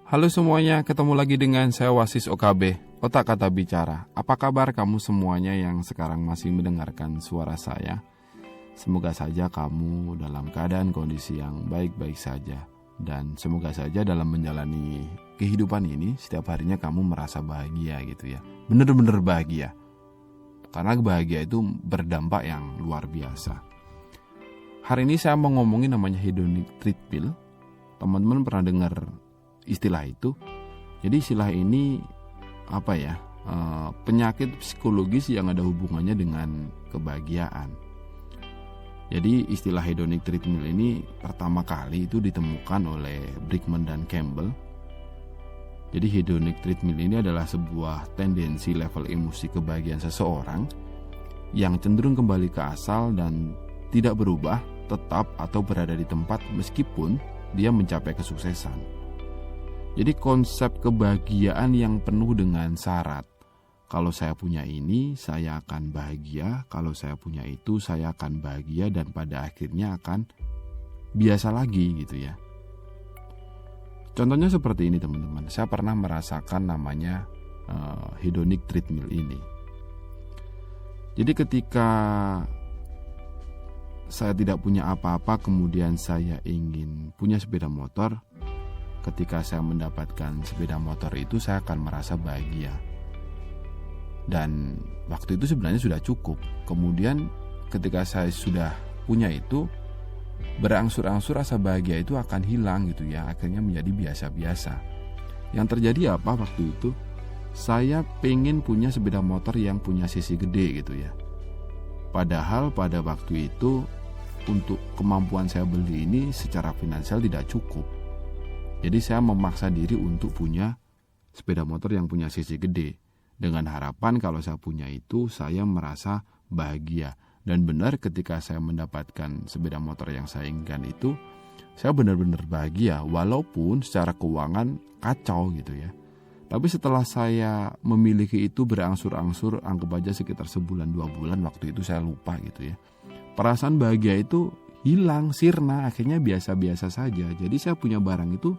Halo semuanya, ketemu lagi dengan saya Wasis OKB, Otak Kata Bicara. Apa kabar kamu semuanya yang sekarang masih mendengarkan suara saya? Semoga saja kamu dalam keadaan kondisi yang baik-baik saja. Dan semoga saja dalam menjalani kehidupan ini, setiap harinya kamu merasa bahagia gitu ya. Bener-bener bahagia. Karena bahagia itu berdampak yang luar biasa. Hari ini saya mau ngomongin namanya hedonic treadmill. Teman-teman pernah dengar istilah itu? Jadi istilah ini penyakit psikologis yang ada hubungannya dengan kebahagiaan. Jadi istilah hedonic treadmill ini pertama kali itu ditemukan oleh Brickman dan Campbell. Jadi hedonic treadmill ini adalah sebuah tendensi level emosi kebahagiaan seseorang yang cenderung kembali ke asal dan tidak berubah, tetap atau berada di tempat meskipun dia mencapai kesuksesan. Jadi konsep kebahagiaan yang penuh dengan syarat. Kalau saya punya ini, saya akan bahagia. Kalau saya punya itu, saya akan bahagia. Dan pada akhirnya akan biasa lagi gitu ya. Contohnya seperti ini teman-teman. Saya pernah merasakan namanya hedonic treadmill ini. Jadi ketika saya tidak punya apa-apa, kemudian saya ingin punya sepeda motor. Ketika saya mendapatkan sepeda motor itu, saya akan merasa bahagia. Dan waktu itu sebenarnya sudah cukup. Kemudian ketika saya sudah punya itu, berangsur-angsur rasa bahagia itu akan hilang gitu ya. Akhirnya menjadi biasa-biasa. Yang terjadi apa waktu itu? Saya pengen punya sepeda motor yang punya cc gede gitu ya. Padahal pada waktu itu untuk kemampuan saya beli ini secara finansial tidak cukup. Jadi saya memaksa diri untuk punya sepeda motor yang punya cc gede. Dengan harapan kalau saya punya itu saya merasa bahagia. Dan benar ketika saya mendapatkan sepeda motor yang saya inginkan itu, saya benar-benar bahagia. Walaupun secara keuangan kacau gitu ya. Tapi setelah saya memiliki itu berangsur-angsur, anggap aja sekitar sebulan 2 bulan, waktu itu saya lupa gitu ya. Perasaan bahagia itu hilang, sirna, akhirnya biasa-biasa saja. Jadi saya punya barang itu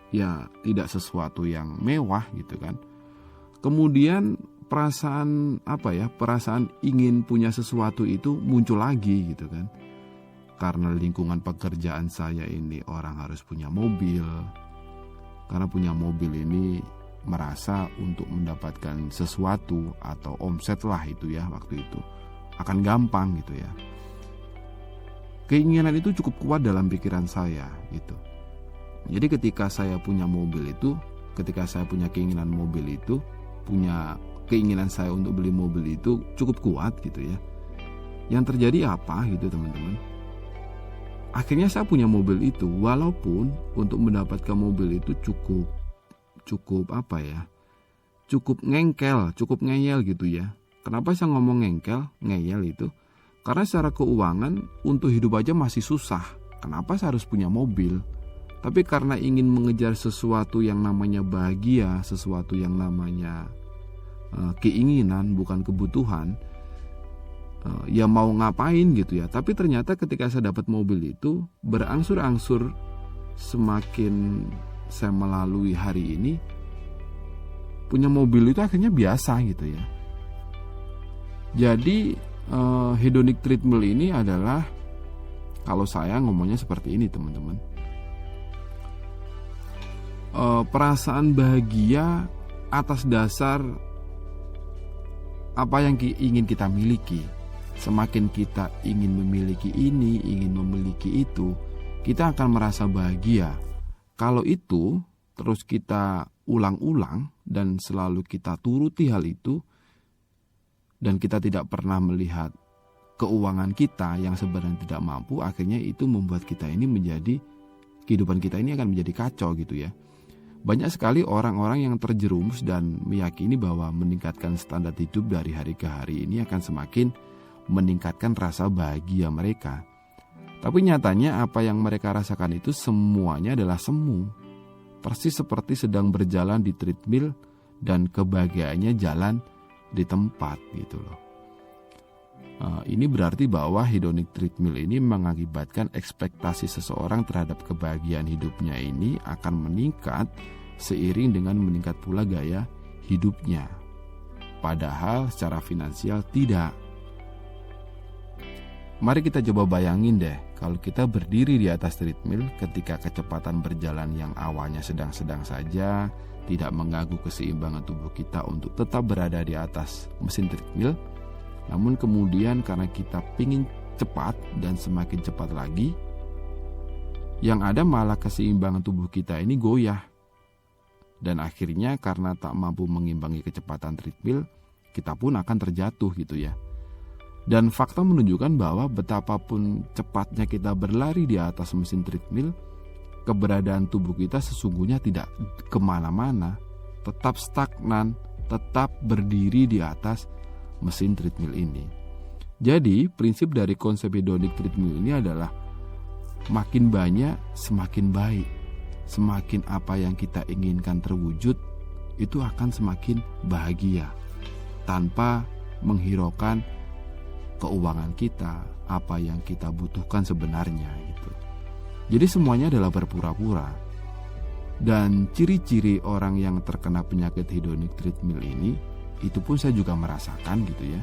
ya tidak sesuatu yang mewah gitu kan. Kemudian perasaan perasaan ingin punya sesuatu itu muncul lagi gitu kan. Karena lingkungan pekerjaan saya ini orang harus punya mobil. Karena punya mobil ini merasa untuk mendapatkan sesuatu atau omset lah itu ya waktu itu akan gampang gitu ya. Keinginan itu cukup kuat dalam pikiran saya gitu. Jadi ketika saya punya mobil itu, ketika saya punya keinginan mobil itu, punya keinginan saya untuk beli mobil itu cukup kuat gitu ya. Yang terjadi apa gitu teman-teman? Akhirnya saya punya mobil itu, walaupun untuk mendapatkan mobil itu cukup ngengkel, cukup ngeyel gitu ya. Kenapa saya ngomong ngeyel itu? Karena secara keuangan untuk hidup aja masih susah. Kenapa saya harus punya mobil? Tapi karena ingin mengejar sesuatu yang namanya bahagia, sesuatu yang namanya keinginan bukan kebutuhan, ya mau ngapain gitu ya. Tapi ternyata ketika saya dapat mobil itu, berangsur-angsur semakin saya melalui hari ini, punya mobil itu akhirnya biasa gitu ya. Jadi hedonic treadmill ini adalah, kalau saya ngomongnya seperti ini teman-teman, perasaan bahagia atas dasar apa yang ingin kita miliki. Semakin kita ingin memiliki ini, ingin memiliki itu, kita akan merasa bahagia. Kalau itu terus kita ulang-ulang dan selalu kita turuti hal itu, dan kita tidak pernah melihat keuangan kita yang sebenarnya tidak mampu, akhirnya itu membuat kita ini menjadi, kehidupan kita ini akan menjadi kacau gitu ya. Banyak sekali orang-orang yang terjerumus dan meyakini bahwa meningkatkan standar hidup dari hari ke hari ini akan semakin meningkatkan rasa bahagia mereka. Tapi nyatanya apa yang mereka rasakan itu semuanya adalah semu. Persis seperti sedang berjalan di treadmill dan kebahagiaannya jalan di tempat gitu loh. Ini berarti bahwa hedonic treadmill ini mengakibatkan ekspektasi seseorang terhadap kebahagiaan hidupnya ini akan meningkat seiring dengan meningkat pula gaya hidupnya. Padahal secara finansial tidak. Mari kita coba bayangin deh, kalau kita berdiri di atas treadmill ketika kecepatan berjalan yang awalnya sedang-sedang saja, tidak mengganggu keseimbangan tubuh kita untuk tetap berada di atas mesin treadmill. Namun kemudian karena kita pingin cepat dan semakin cepat lagi, yang ada malah keseimbangan tubuh kita ini goyah. Dan akhirnya karena tak mampu mengimbangi kecepatan treadmill, kita pun akan terjatuh gitu ya. Dan fakta menunjukkan bahwa betapapun cepatnya kita berlari di atas mesin treadmill, keberadaan tubuh kita sesungguhnya tidak kemana-mana, tetap stagnan, tetap berdiri di atas mesin treadmill ini. Jadi prinsip dari konsep hedonic treadmill ini adalah makin banyak semakin baik. Semakin apa yang kita inginkan terwujud, itu akan semakin bahagia tanpa menghiraukan keuangan kita, apa yang kita butuhkan sebenarnya gitu. Jadi semuanya adalah berpura-pura. Dan ciri-ciri orang yang terkena penyakit hedonic treadmill ini, itu pun saya juga merasakan gitu ya.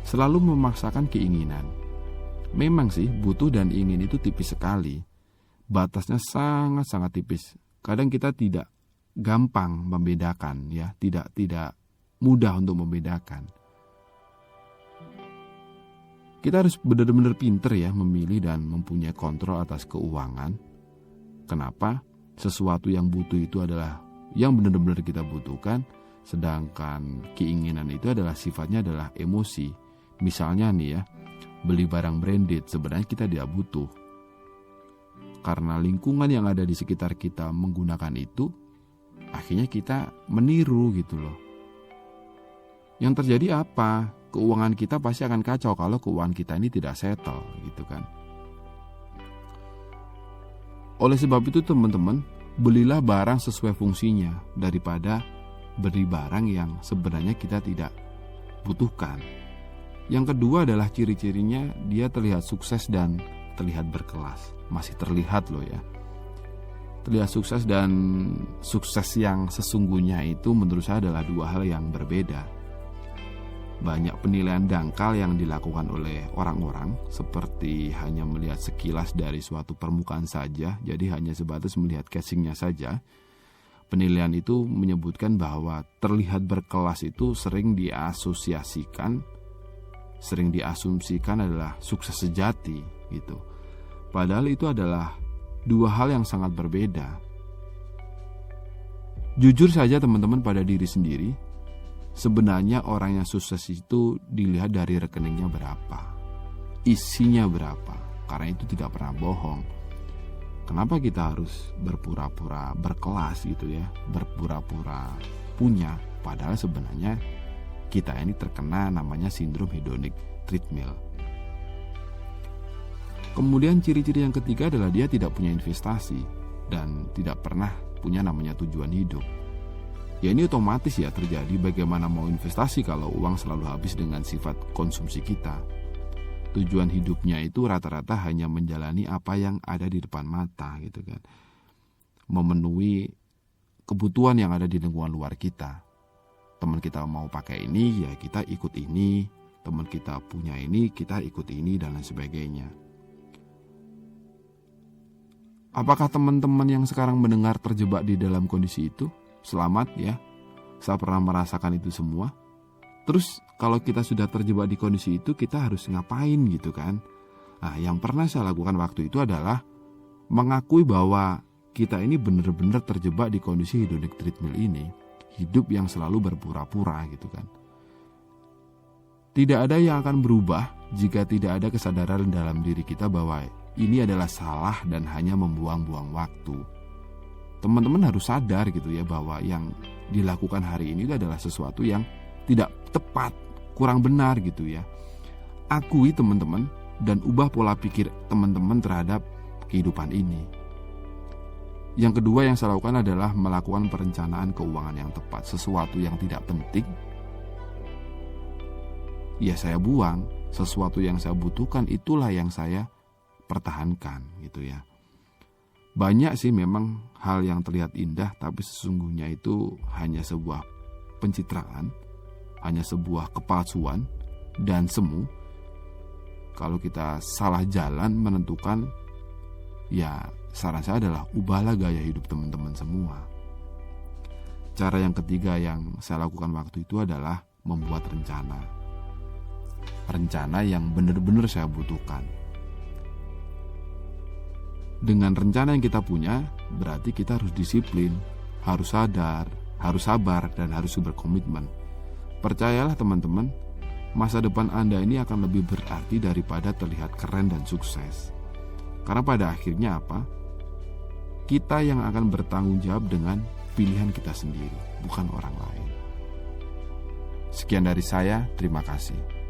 Selalu memaksakan keinginan. Memang sih butuh dan ingin itu tipis sekali. Batasnya sangat-sangat tipis. Kadang kita tidak gampang membedakan ya, tidak mudah untuk membedakan. Kita harus benar-benar pinter ya memilih dan mempunyai kontrol atas keuangan. Kenapa? Sesuatu yang butuh itu adalah yang benar-benar kita butuhkan, sedangkan keinginan itu adalah sifatnya adalah emosi. Misalnya nih ya, beli barang branded sebenarnya kita tidak butuh. Karena lingkungan yang ada di sekitar kita menggunakan itu, akhirnya kita meniru gitu loh. Yang terjadi apa? Keuangan kita pasti akan kacau kalau keuangan kita ini tidak settle gitu kan. Oleh sebab itu teman-teman, belilah barang sesuai fungsinya daripada beli barang yang sebenarnya kita tidak butuhkan. Yang kedua adalah ciri-cirinya dia terlihat sukses dan terlihat berkelas. Masih terlihat loh ya. Terlihat sukses dan sukses yang sesungguhnya itu menurut saya adalah dua hal yang berbeda. Banyak penilaian dangkal yang dilakukan oleh orang-orang, seperti hanya melihat sekilas dari suatu permukaan saja, jadi hanya sebatas melihat casingnya saja. Penilaian itu menyebutkan bahwa terlihat berkelas itu sering diasumsikan adalah sukses sejati gitu. Padahal itu adalah dua hal yang sangat berbeda. Jujur saja teman-teman pada diri sendiri, sebenarnya orang yang sukses itu dilihat dari rekeningnya berapa, isinya berapa, karena itu tidak pernah bohong. Kenapa kita harus berpura-pura berkelas gitu ya, berpura-pura punya, padahal sebenarnya kita ini terkena namanya sindrom hedonic treadmill. Kemudian ciri-ciri yang ketiga adalah dia tidak punya investasi dan tidak pernah punya namanya tujuan hidup. Ya ini otomatis ya terjadi, bagaimana mau investasi kalau uang selalu habis dengan sifat konsumsi kita. Tujuan hidupnya itu rata-rata hanya menjalani apa yang ada di depan mata gitu kan. Memenuhi kebutuhan yang ada di lingkungan luar kita. Teman kita mau pakai ini ya kita ikut ini, teman kita punya ini kita ikut ini dan lain sebagainya. Apakah teman-teman yang sekarang mendengar terjebak di dalam kondisi itu? Selamat ya, saya pernah merasakan itu semua. Terus kalau kita sudah terjebak di kondisi itu, kita harus ngapain gitu kan? Nah, yang pernah saya lakukan waktu itu adalah mengakui bahwa kita ini benar-benar terjebak di kondisi hedonic treadmill ini. Hidup yang selalu berpura-pura gitu kan. Tidak ada yang akan berubah jika tidak ada kesadaran dalam diri kita bahwa ini adalah salah dan hanya membuang-buang waktu. Teman-teman harus sadar gitu ya bahwa yang dilakukan hari ini adalah sesuatu yang tidak tepat, kurang benar gitu ya. Akui teman-teman dan ubah pola pikir teman-teman terhadap kehidupan ini. Yang kedua yang saya lakukan adalah melakukan perencanaan keuangan yang tepat. Sesuatu yang tidak penting, ya saya buang. Sesuatu yang saya butuhkan itulah yang saya pertahankan gitu ya. Banyak sih memang hal yang terlihat indah, tapi sesungguhnya itu hanya sebuah pencitraan, hanya sebuah kepalsuan dan semu. Kalau kita salah jalan menentukan, ya saran saya adalah ubahlah gaya hidup teman-teman semua. Cara yang ketiga yang saya lakukan waktu itu adalah membuat rencana. Rencana yang benar-benar saya butuhkan. Dengan rencana yang kita punya, berarti kita harus disiplin, harus sadar, harus sabar, dan harus berkomitmen. Percayalah teman-teman, masa depan Anda ini akan lebih berarti daripada terlihat keren dan sukses. Karena pada akhirnya apa? Kita yang akan bertanggung jawab dengan pilihan kita sendiri, bukan orang lain. Sekian dari saya, terima kasih.